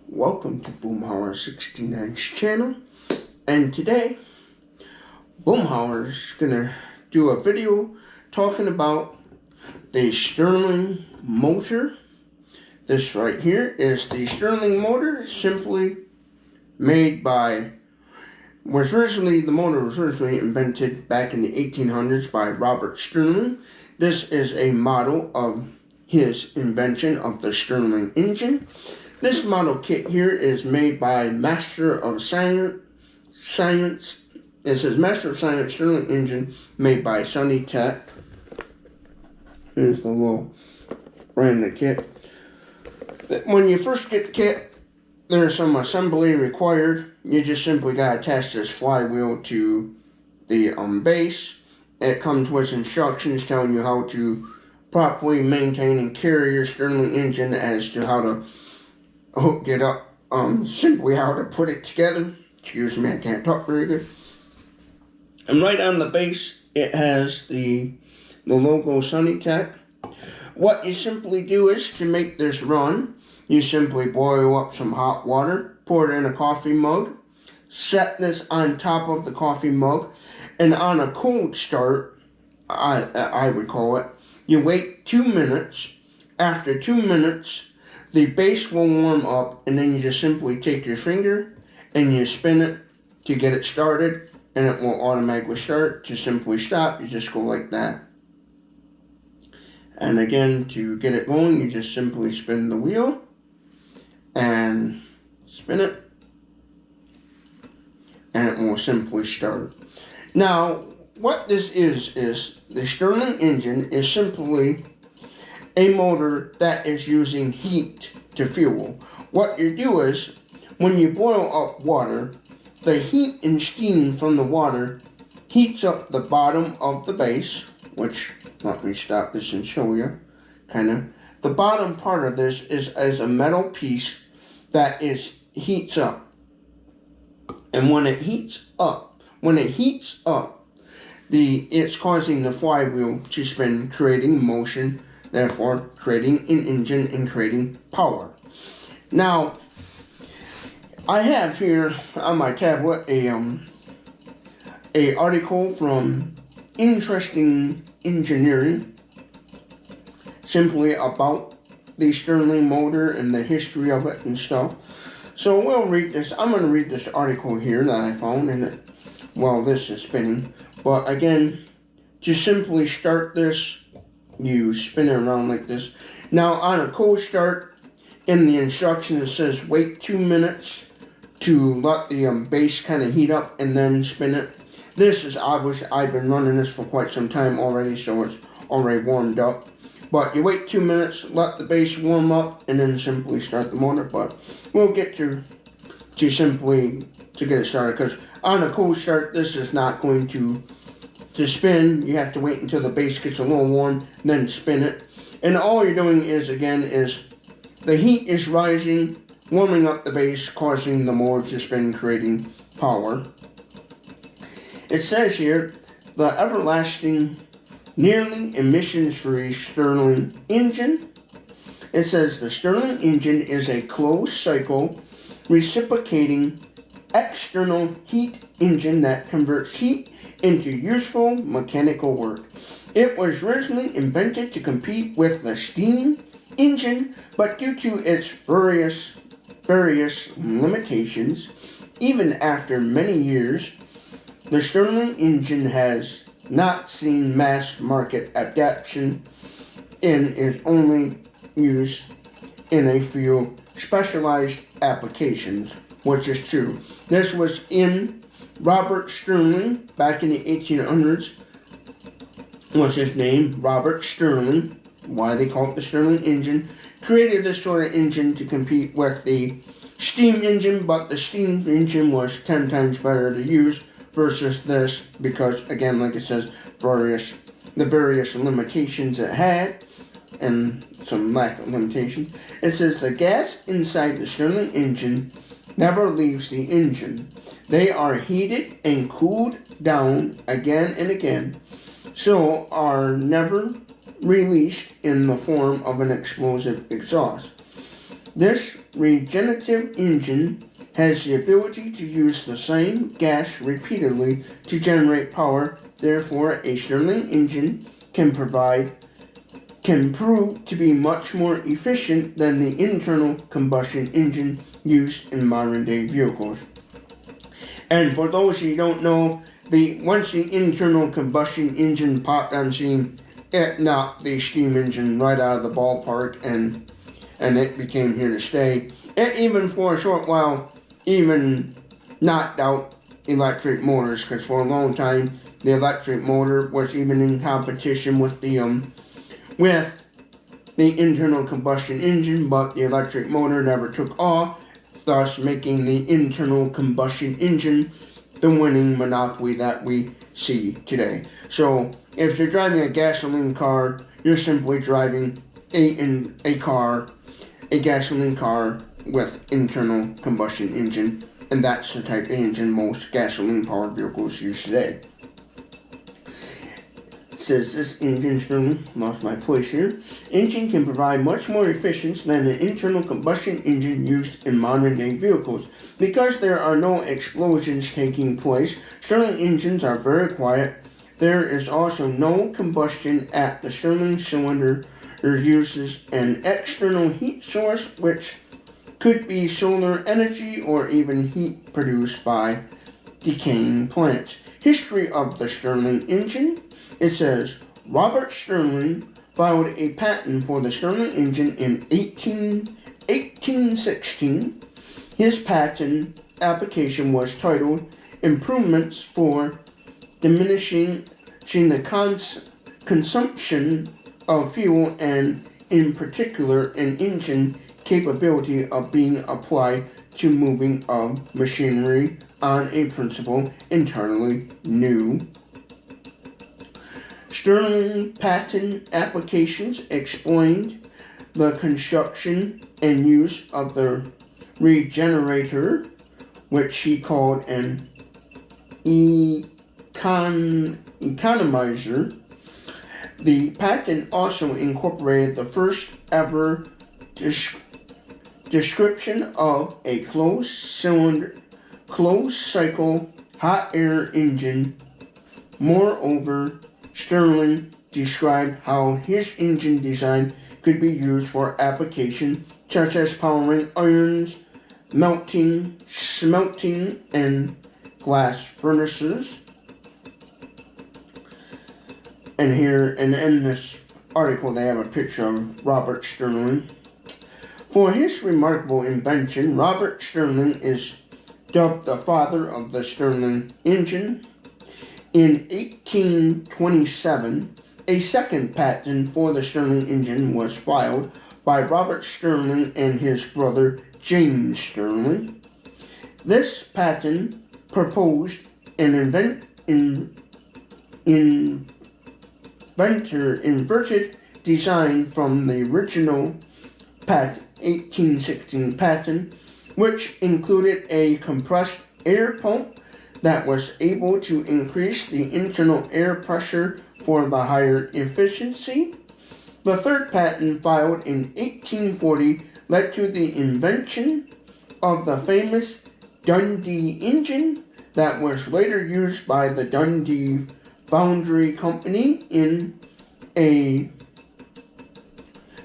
Welcome to Boomhauer 69's channel, and today Boomhauer is gonna do a video talking about the Stirling motor. This right here is the Stirling motor, simply made by the motor was originally invented back in the 1800s by Robert Stirling. This is a model of his invention of the Stirling engine. This model kit here is made by Master of Science. It says Master of Science Stirling Engine, made by Sunny Tech. Here's the little brand of the kit. When you first get the kit, there's some assembly required. You just simply gotta attach this flywheel to the base. It comes with instructions telling you how to properly maintain and carry your Stirling engine, as to how to hook it up, simply how to put it together. Excuse me, I can't talk very good. And right on the base, it has the logo Sunny Tech. What you simply do is, to make this run, you simply boil up some hot water, pour it in a coffee mug, set this on top of the coffee mug, and on a cold start, I would call it, you wait 2 minutes. After 2 minutes, the base will warm up, and then you just simply take your finger and you spin it to get it started, and it will automatically start. To simply stop, you just go like that. And again, to get it going, you just simply spin the wheel and spin it, and it will simply start. Now, what this is the Stirling engine is simply a motor that is using heat to fuel. What you do is, when you boil up water, the heat and steam from the water heats up the bottom of the base, which, let me stop this and show you, The bottom part of this is as a metal piece that heats up. And when it heats up, it's causing the flywheel to spin, creating motion, therefore creating an engine and creating power. Now, I have here on my tablet a article from Interesting Engineering, simply about the Stirling motor and the history of it and stuff. So we'll read this. I'm going to read this article here that I found, and while this is spinning. But again, to simply start this, you spin it around like this. Now, on a cold start, in the instructions it says wait 2 minutes to let the base kind of heat up and then spin it. This is obvious. I've been running this for quite some time already, so it's already warmed up. But you wait 2 minutes, let the base warm up, and then simply start the motor. But we'll get to get it started, because on a cold start, this is not going to spin. You have to wait until the base gets a little warm, then spin it. And all you're doing is, again, the heat is rising, warming up the base, causing the motor to spin, creating power. It says here, the everlasting, nearly emission-free Stirling engine. It says the Stirling engine is a closed-cycle, reciprocating external heat engine that converts heat into useful mechanical work. It was originally invented to compete with the steam engine, but due to its various limitations, even after many years, the Stirling engine has not seen mass market adoption and is only used in a few specialized applications, which is true. This was in Robert Stirling back in the 1800s. What's his name? Robert Stirling, why they call it the Stirling engine, created this sort of engine to compete with the steam engine, but the steam engine was 10 times better to use versus this, because, again, like it says, the various limitations it had, and some lack of limitations. It says the gas inside the Stirling engine never leaves the engine. They are heated and cooled down again and again, so are never released in the form of an explosive exhaust. This regenerative engine has the ability to use the same gas repeatedly to generate power. Therefore, a Stirling engine can prove to be much more efficient than the internal combustion engine used in modern day vehicles. And for those who don't know, once the internal combustion engine popped on scene, it knocked the steam engine right out of the ballpark, and it became here to stay. It even for a short while even knocked out electric motors, because for a long time the electric motor was even in competition with the internal combustion engine, but the electric motor never took off, thus making the internal combustion engine the winning monopoly that we see today. So if you're driving a gasoline car, you're simply driving a gasoline car with internal combustion engine, and that's the type of engine most gasoline powered vehicles use today. It says this engine, Stirling, lost my place here. Engine can provide much more efficiency than an internal combustion engine used in modern day vehicles. Because there are no explosions taking place, Stirling engines are very quiet. There is also no combustion at the Stirling cylinder. It uses an external heat source, which could be solar energy or even heat produced by decaying plants. History of the Stirling engine. It says Robert Stirling filed a patent for the Stirling engine in 1816. His patent application was titled Improvements for Diminishing the Consumption of Fuel, and in particular an engine capability of being applied to moving of machinery on a principle entirely new. Stirling patent applications explained the construction and use of the regenerator, which he called an economizer. The patent also incorporated the first ever description of a closed cycle hot air engine. Moreover, Stirling described how his engine design could be used for applications such as powering irons, smelting, and glass furnaces. And here, and in this article, they have a picture of Robert Stirling. For his remarkable invention, Robert Stirling is dubbed the father of the Stirling engine. In 1827, a second patent for the Stirling engine was filed by Robert Stirling and his brother James Stirling. This patent proposed an inverted design from the original 1816 patent, which included a compressed air pump that was able to increase the internal air pressure for the higher efficiency. The third patent, filed in 1840, led to the invention of the famous Dundee engine that was later used by the Dundee Foundry Company in a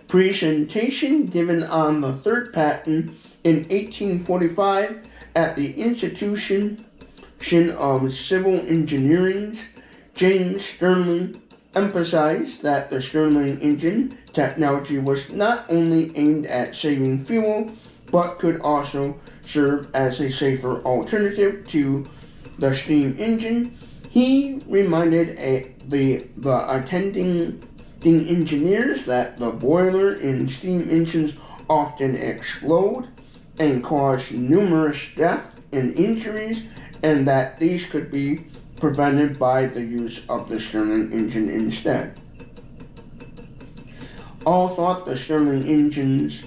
presentation given on the third patent in 1845 at the Institution of Civil Engineering. James Stirling emphasized that the Stirling engine technology was not only aimed at saving fuel, but could also serve as a safer alternative to the steam engine. He reminded the attending engineers that the boiler in steam engines often explode and cause numerous deaths and injuries, and that these could be prevented by the use of the Stirling engine instead. All thought the Stirling engines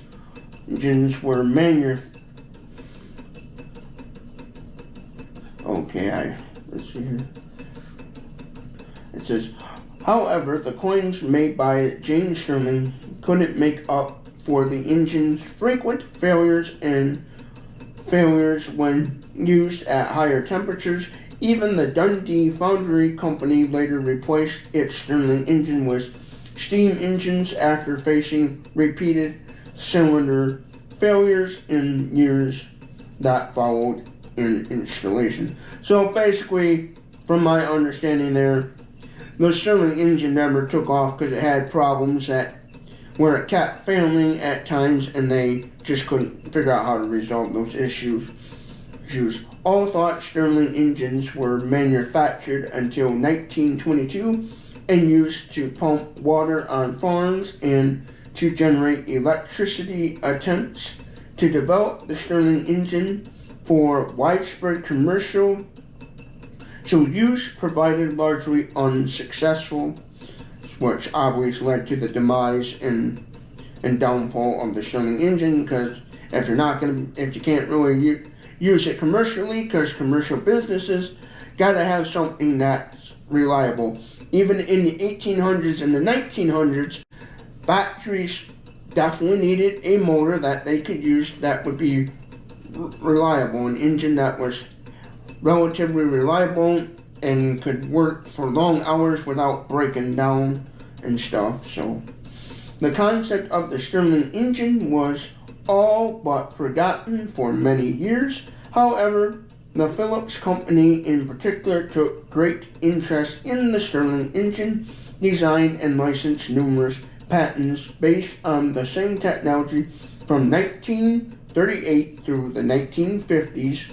were let's see here. It says, however, the coins made by James Stirling couldn't make up for the engine's frequent failures when used at higher temperatures. Even the Dundee Foundry Company later replaced its Stirling engine with steam engines after facing repeated cylinder failures in years that followed in installation. So basically, from my understanding there, the Stirling engine never took off because it had problems where it kept failing at times, and they just couldn't figure out how to resolve those issues. All thought Stirling engines were manufactured until 1922 and used to pump water on farms and to generate electricity. Attempts to develop the Stirling engine for widespread commercial use provided largely unsuccessful, which always led to the demise and downfall of the Stirling engine. Because if you can't really use it commercially, because commercial businesses gotta have something that's reliable. Even in the 1800s and the 1900s, factories definitely needed a motor that they could use that would be reliable, an engine that was relatively reliable and could work for long hours without breaking down and stuff. So the concept of the Stirling engine was all but forgotten for many years. However, the Phillips company in particular took great interest in the Stirling engine, designed and licensed numerous patents based on the same technology from 1938 through the 1950s.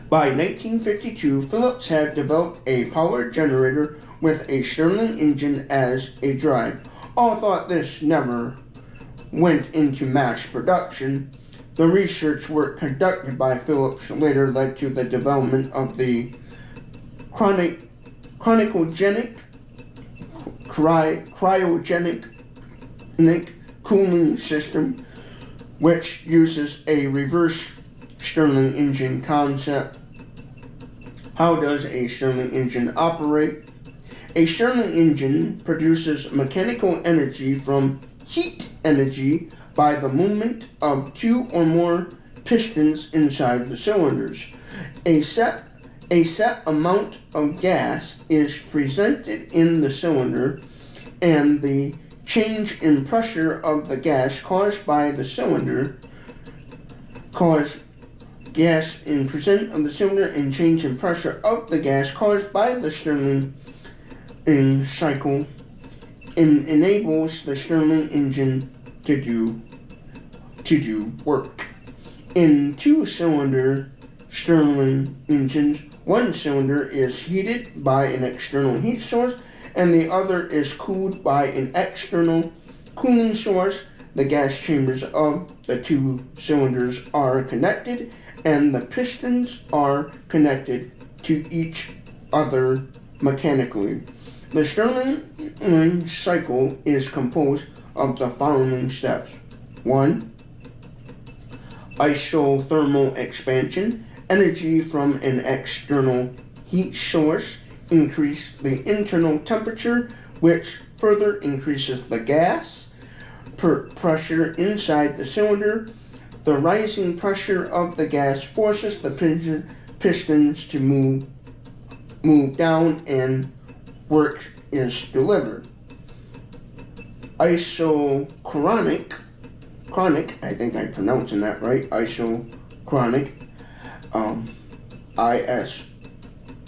By 1952, Phillips had developed a power generator with a Stirling engine as a drive. Although this never went into mass production, the research work conducted by Phillips later led to the development of the cryogenic cooling system, which uses a reverse Stirling engine concept. How does a Stirling engine operate? A Stirling engine produces mechanical energy from heat energy by the movement of two or more pistons inside the cylinders. A set amount of gas is presented in the cylinder, and the change in pressure of the gas caused by the cylinder gas in percent of the cylinder and change in pressure of the gas caused by the Stirling cycle enables the Stirling engine to do work. In two-cylinder Stirling engines, one cylinder is heated by an external heat source and the other is cooled by an external cooling source. The gas chambers of the two cylinders are connected and the pistons are connected to each other mechanically. The Stirling cycle is composed of the following steps. 1. Isothermal expansion. Energy from an external heat source increases the internal temperature, which further increases the gas pressure inside the cylinder. The rising pressure of the gas forces the pistons to move down and work is delivered. Isochronic, I think I'm pronouncing that right, isochronic,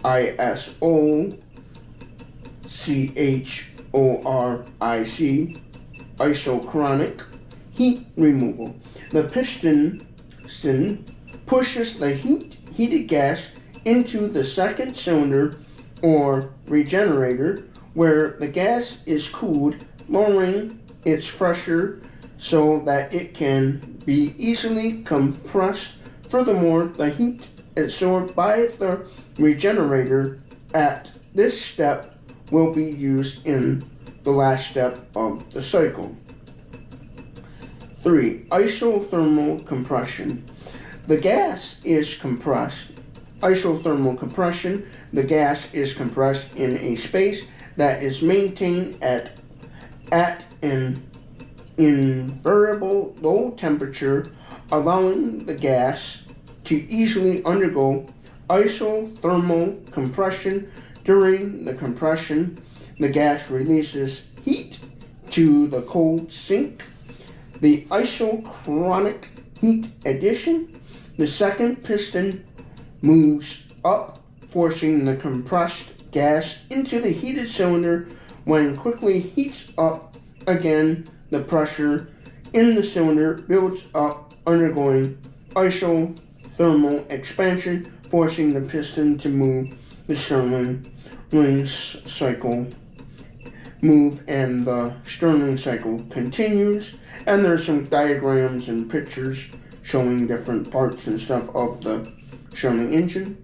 ISOCHORIC, isochronic heat removal. The piston pushes the heated gas into the second cylinder or regenerator, where the gas is cooled, lowering its pressure so that it can be easily compressed. Furthermore, the heat absorbed by the regenerator at this step will be used in the last step of the cycle. 3. Isothermal compression. The gas is compressed. Isothermal compression. The gas is compressed in a space that is maintained at an in variable low temperature, allowing the gas to easily undergo isothermal compression. During the compression, the gas releases heat to the cold sink. The isochronic heat addition, the second piston moves up, forcing the compressed gas into the heated cylinder. When quickly heats up again, the pressure in the cylinder builds up, undergoing isothermal expansion, forcing the piston to move. The Stirling cycle move, and the Stirling cycle continues. And there's some diagrams and pictures showing different parts and stuff of the Stirling engine.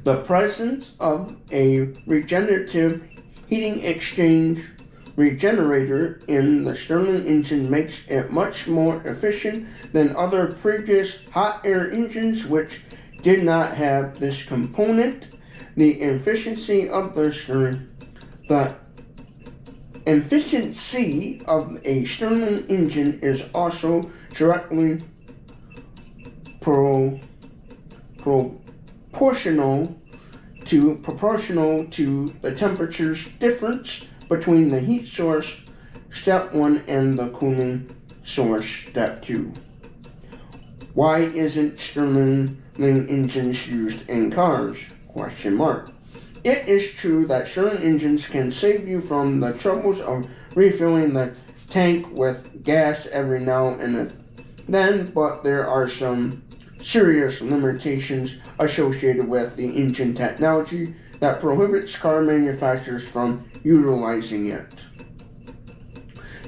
The presence of a regenerative heating exchange regenerator in the Stirling engine makes it much more efficient than other previous hot air engines which did not have this component. The efficiency of a Stirling engine is also directly proportional to the temperature difference between the heat source step 1 and the cooling source step 2. Why isn't Stirling engines used in cars? ? It is true that Stirling engines can save you from the troubles of refilling the tank with gas every now and then, but there are some serious limitations associated with the engine technology that prohibits car manufacturers from utilizing it.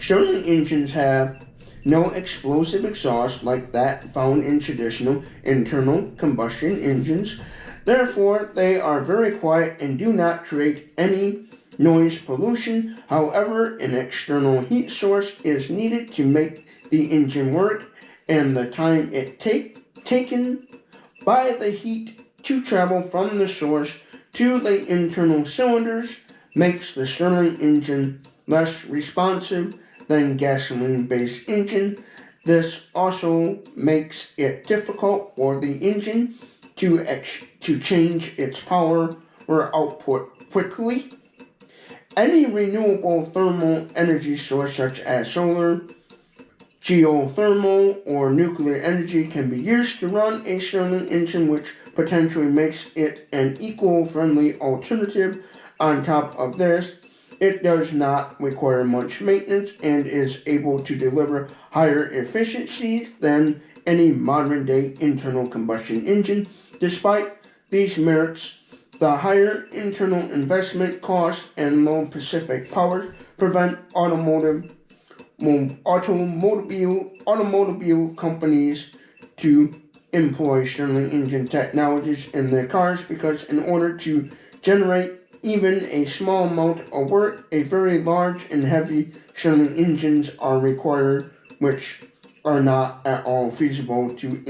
Stirling engines have no explosive exhaust like that found in traditional internal combustion engines. Therefore, they are very quiet and do not create any noise pollution. However, an external heat source is needed to make the engine work, and the time it taken by the heat to travel from the source to the internal cylinders makes the Stirling engine less responsive than gasoline-based engine. This also makes it difficult for the engine to change its power or output quickly. Any renewable thermal energy source such as solar, geothermal, or nuclear energy can be used to run a Stirling engine, which potentially makes it an eco-friendly alternative. On top of this, it does not require much maintenance and is able to deliver higher efficiencies than any modern-day internal combustion engine. Despite these merits, the higher internal investment costs and low specific power prevent automobile companies to employ Stirling engine technologies in their cars, because in order to generate even a small amount of work, a very large and heavy Stirling engines are required, which are not at all feasible to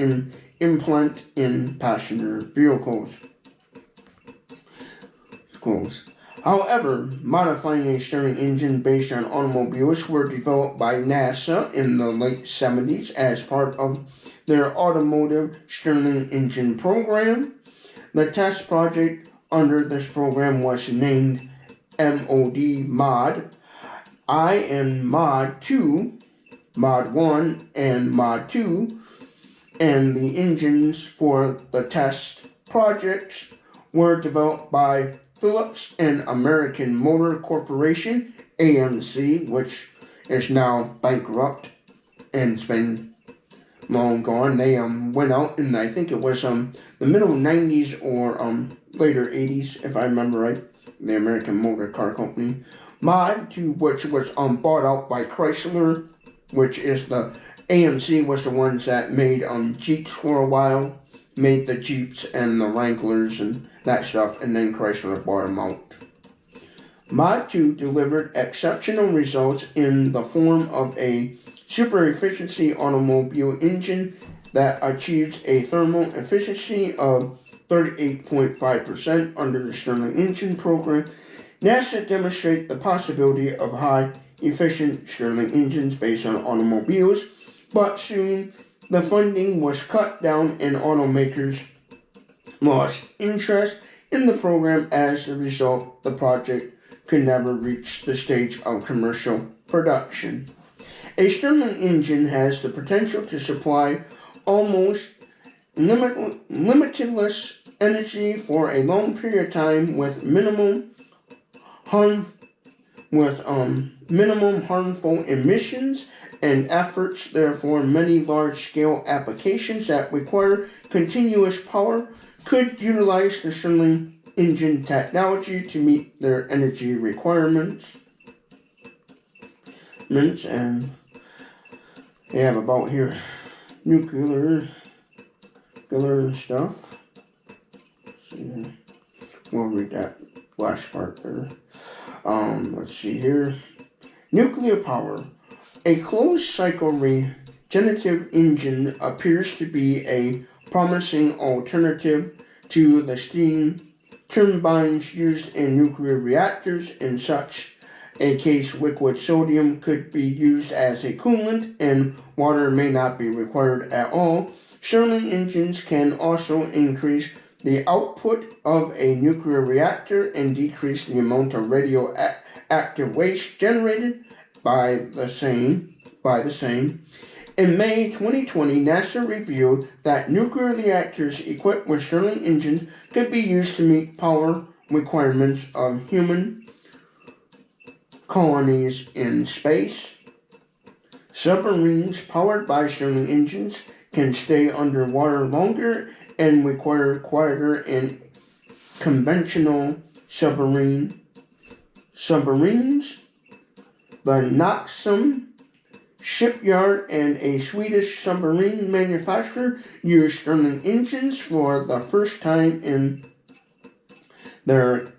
implant in passenger vehicles. However, modifying a Stirling engine based on automobiles were developed by NASA in the late 70s as part of their automotive Stirling engine program. The test project under this program was named Mod I and Mod 2, Mod 1 and Mod 2, and the engines for the test projects were developed by Phillips and American Motor Corporation, AMC, which is now bankrupt and it's been long gone. They went out in, I think it was the middle 90s or later 80s, if I remember right, the American Motor Car Company. Mod 2, which was bought out by Chrysler, which is the AMC was the ones that made Jeeps for a while, made the Jeeps and the Wranglers and that stuff, and then Chrysler bought them out. Mod 2 delivered exceptional results in the form of a super efficiency automobile engine that achieves a thermal efficiency of 38.5% under the Stirling engine program. NASA demonstrated the possibility of high efficient Stirling engines based on automobiles, but soon the funding was cut down and automakers lost interest in the program. As a result, the project could never reach the stage of commercial production. A Stirling engine has the potential to supply almost limitless energy for a long period of time with minimum harmful emissions and efforts. Therefore, many large-scale applications that require continuous power could utilize the Stirling engine technology to meet their energy requirements. And they have about here nuclear stuff. So we'll read that last part there. Let's see here. Nuclear power. A closed-cycle regenerative engine appears to be a promising alternative to the steam turbines used in nuclear reactors. In such a case, liquid sodium could be used as a coolant, and water may not be required at all. Stirling engines can also increase the output of a nuclear reactor and decrease the amount of radioactive waste generated by the same. In May 2020, NASA revealed that nuclear reactors equipped with Stirling engines could be used to meet power requirements of human colonies in space. Submarines powered by Stirling engines can stay underwater longer and require quieter and conventional submarines. The Knoxum shipyard and a Swedish submarine manufacturer used Stirling engines for the first time in their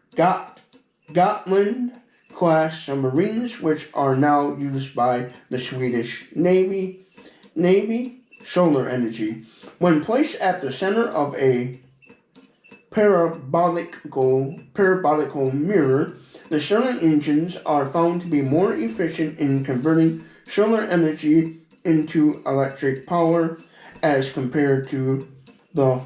Gotland-class submarines, which are now used by the Swedish Navy. Solar energy. When placed at the center of a parabolical mirror, the Stirling engines are found to be more efficient in converting solar energy into electric power as compared to the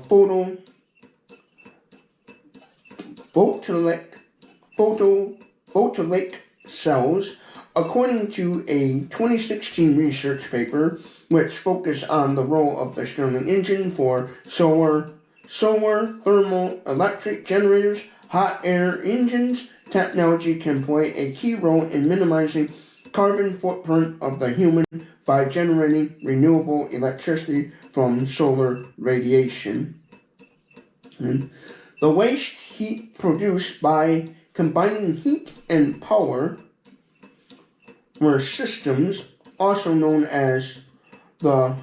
photovoltaic cells, according to a 2016 research paper which focused on the role of the Stirling engine for solar thermal electric generators. Hot air engines technology can play a key role in minimizing carbon footprint of the human by generating renewable electricity from solar radiation. And the waste heat produced by combining heat and power were systems, also known as the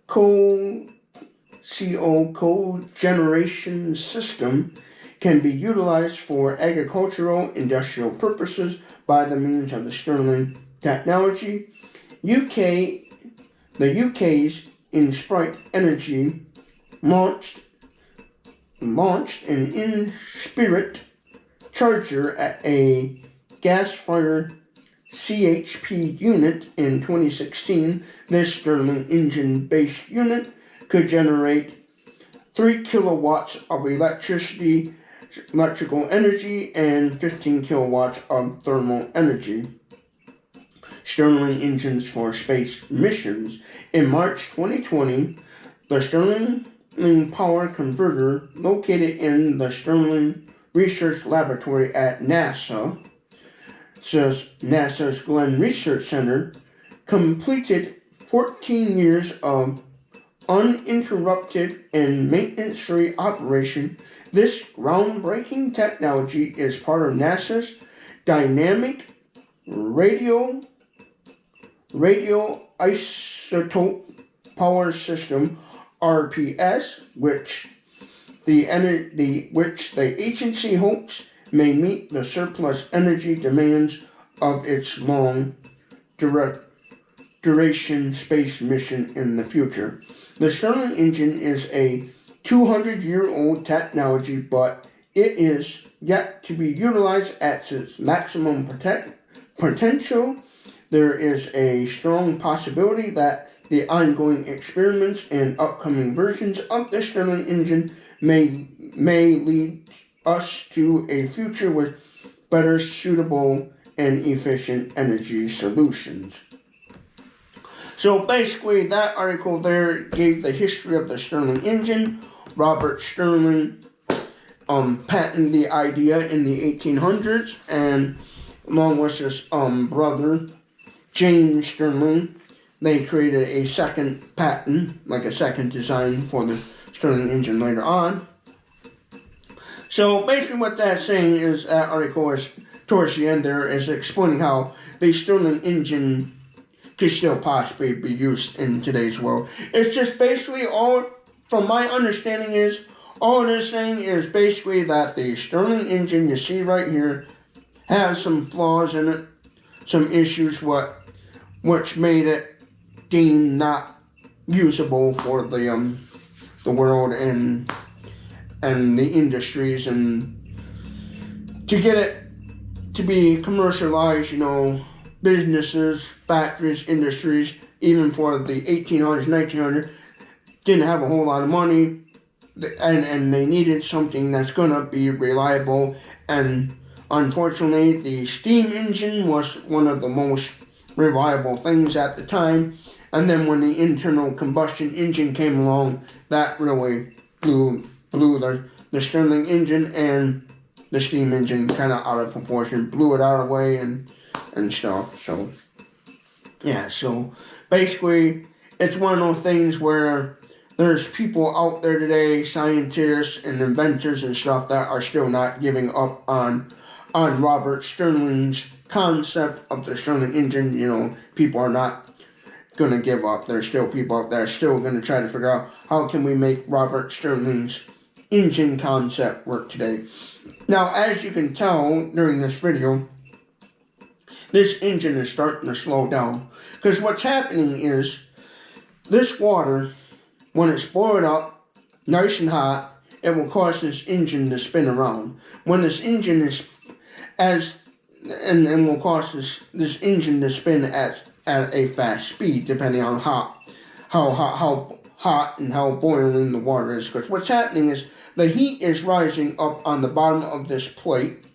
cogeneration system, can be utilized for agricultural industrial purposes by the means of the Stirling technology. The UK's Inspire Energy launched an in-spirit charger at a gas-fired CHP unit in 2016. This Stirling engine-based unit could generate 3 kilowatts of electrical energy and 15 kilowatts of thermal energy. Stirling engines for space missions. In March 2020, the Stirling power converter located in the Stirling Research Laboratory at NASA's Glenn Research Center, completed 14 years of uninterrupted and maintenance-free operation. This groundbreaking technology is part of NASA's Dynamic Radioisotope Power System (RPS), which the agency hopes may meet the surplus energy demands of its long duration space mission in the future. The Stirling engine is a 200-year-old technology, but it is yet to be utilized at its maximum potential. There is a strong possibility that the ongoing experiments and upcoming versions of the Stirling engine may lead us to a future with better, suitable, and efficient energy solutions. So basically, that article there gave the history of the Stirling engine. Robert Stirling patented the idea in the 1800s, and along with his brother, James Stirling, they created a second patent, like a second design for the Stirling engine later on. So basically what that's saying is, that article is, towards the end there, is explaining how the Stirling engine could still possibly be used in today's world. It's just basically all, from my understanding, is all it is saying is basically that the Stirling engine you see right here has some flaws in it, some issues which made it deemed not usable for the world and the industries, and to get it to be commercialized, businesses, factories, industries, even for the 1800s, 1900s, didn't have a whole lot of money, and they needed something that's going to be reliable. And unfortunately, the steam engine was one of the most reliable things at the time. And then when the internal combustion engine came along, that really blew the Stirling engine and the steam engine kind of out of proportion, blew it out of the way and stuff. So yeah, so basically it's one of those things where there's people out there today, scientists and inventors and stuff, that are still not giving up on Robert Stirling's concept of the Stirling engine. People are not going to give up. There's still people out there still going to try to figure out how can we make Robert Stirling's engine concept work today. Now, as you can tell during this video, this engine is starting to slow down, because what's happening is this water, when it's boiled up nice and hot, it will cause this engine to spin around. When this engine is and will cause this engine to spin at a fast speed, depending on how hot and how boiling the water is. Because what's happening is the heat is rising up on the bottom of this plate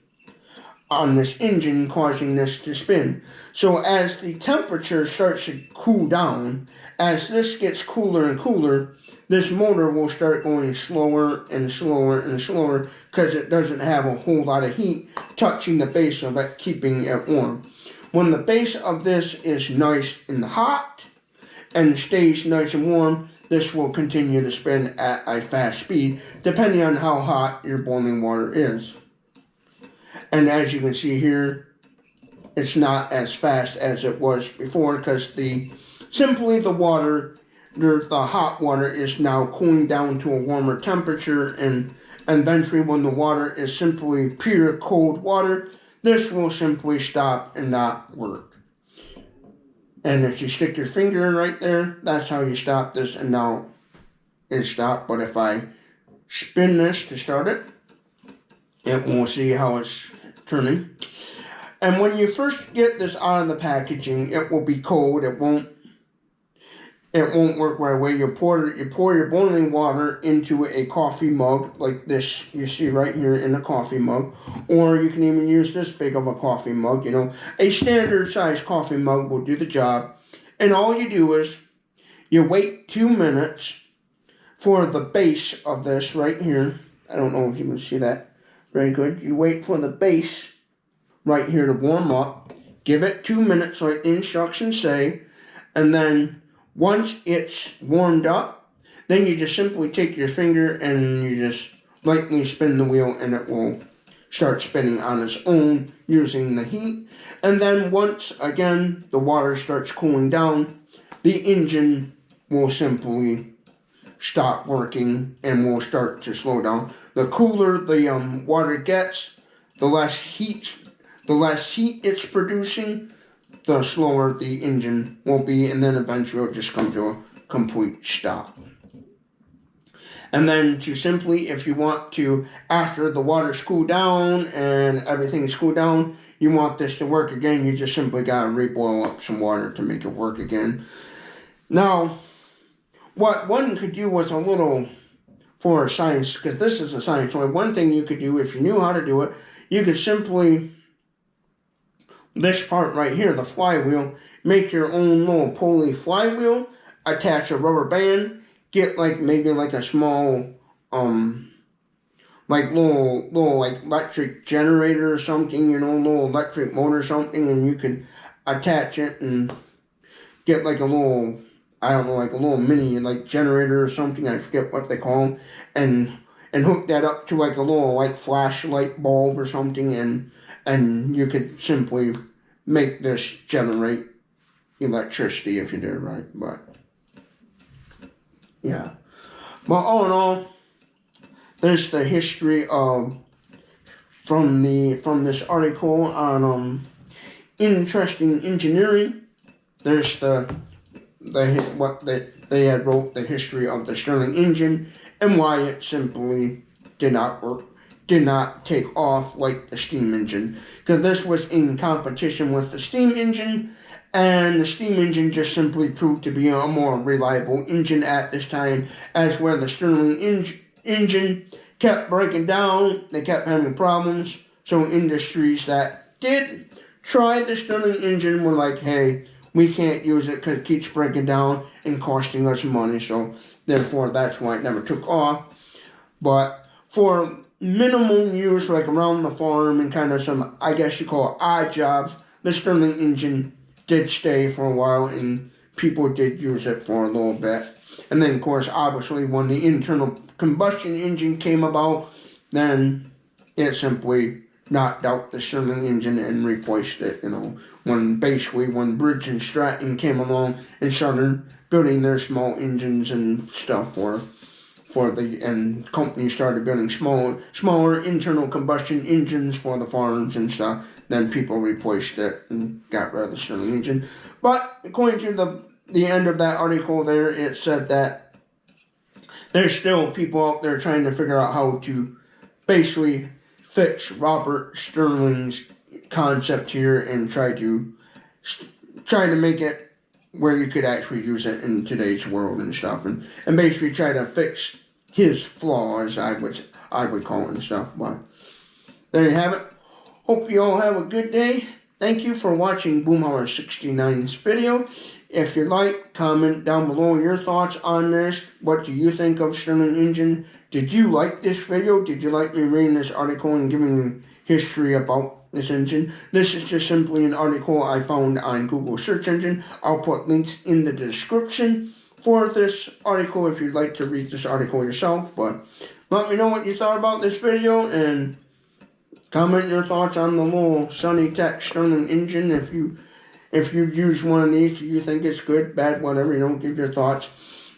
on this engine, causing this to spin. So as the temperature starts to cool down, as this gets cooler and cooler, this motor will start going slower and slower and slower, because it doesn't have a whole lot of heat touching the base of it, keeping it warm. When the base of this is nice and hot and stays nice and warm, this will continue to spin at a fast speed, depending on how hot your boiling water is. And as you can see here, it's not as fast as it was before, because the hot water is now cooling down to a warmer temperature, and eventually when the water is simply pure cold water, this will simply stop and not work. And if you stick your finger in right there, that's how you stop this, and now it's stopped. But if I spin this to start it, we'll see how it's turning. And when you first get this out of the packaging, it will be cold. It won't work right away. You pour your boiling water into a coffee mug like this you see right here in a coffee mug, or you can even use this big of a coffee mug. A standard size coffee mug will do the job. And all you do is you wait 2 minutes for the base of this right here. I don't know if you can see that very good. You wait for the base right here to warm up. Give it 2 minutes like the instructions say, and then once it's warmed up, then you just simply take your finger and you just lightly spin the wheel, and it will start spinning on its own using the heat. And then once again the water starts cooling down, the engine will simply stop working and will start to slow down. The cooler the water gets, the less heat it's producing, the slower the engine will be, and then eventually it'll just come to a complete stop. And then to simply, if you want to, after the water's cooled down and everything's cooled down, you want this to work again, you just simply gotta reboil up some water to make it work again. Now, what one could do with a little, for science, because this is a science toy, one thing you could do if you knew how to do it, you could simply, this part right here, the flywheel, make your own little pulley flywheel, attach a rubber band, get like maybe like a small like little like electric generator or something, you know, little electric motor or something, and you could attach it and get like a little, I don't know, like a little mini like generator or something, I forget what they call them, and hook that up to like a little like flashlight bulb or something, and you could simply make this generate electricity if you did it right. But yeah, but all in all, there's the history of from this article on interesting engineering. There's what they had wrote, the history of the Stirling engine and why it simply did not work, did not take off like the steam engine, because this was in competition with the steam engine, and the steam engine just simply proved to be a more reliable engine at this time, as where the Stirling engine kept breaking down, they kept having problems, so industries that did try the Stirling engine were like, hey, we can't use it because it keeps breaking down and costing us money, so therefore that's why it never took off. But for minimal use, like around the farm and kind of some, I guess you call it odd jobs, the Stirling engine did stay for a while and people did use it for a little bit. And then of course, obviously when the internal combustion engine came about, then it simply knocked out the Stirling engine and replaced it, you know, when Bridge and Stratton came along and started building their small engines and stuff and companies started building smaller internal combustion engines for the farms and stuff, then people replaced it and got rid of the Stirling engine. But according to the end of that article there, it said that there's still people out there trying to figure out how to basically fix Robert Stirling's concept here and try to make it where you could actually use it in today's world and stuff, and basically try to fix his flaws, I would call it and stuff. But there you have it. Hope you all have a good day. Thank you for watching Boomhauer 69's video. If you like, comment down below your thoughts on this. What do you think of Stirling engine? Did you like this video? Did you like me reading this article and giving history about this engine? This is just simply an article I found on Google search engine. I'll put links in the description for this article if you'd like to read this article yourself. But let me know what you thought about this video and comment your thoughts on the little Sunny Tech Stirling engine. If you use one of these, you think it's good, bad, whatever, you know, give your thoughts.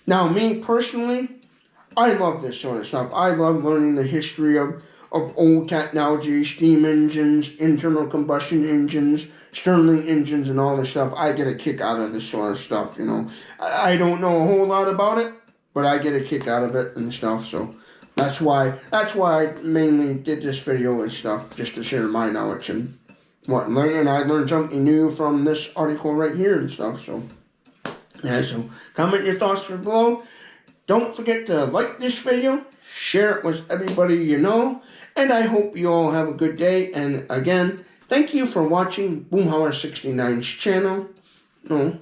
Now, me personally, I love this sort of stuff. I love learning the history of old technology, steam engines, internal combustion engines, Stirling engines, and all this stuff. I get a kick out of this sort of stuff, you know. I don't know a whole lot about it, but I get a kick out of it and stuff, so that's why I mainly did this video and stuff, just to share my knowledge and what I'm learning. And I learned something new from this article right here and stuff, so yeah, so comment your thoughts below. Don't forget to like this video, share it with everybody you know, and I hope you all have a good day. And again, thank you for watching Boomhauer 69's channel. No,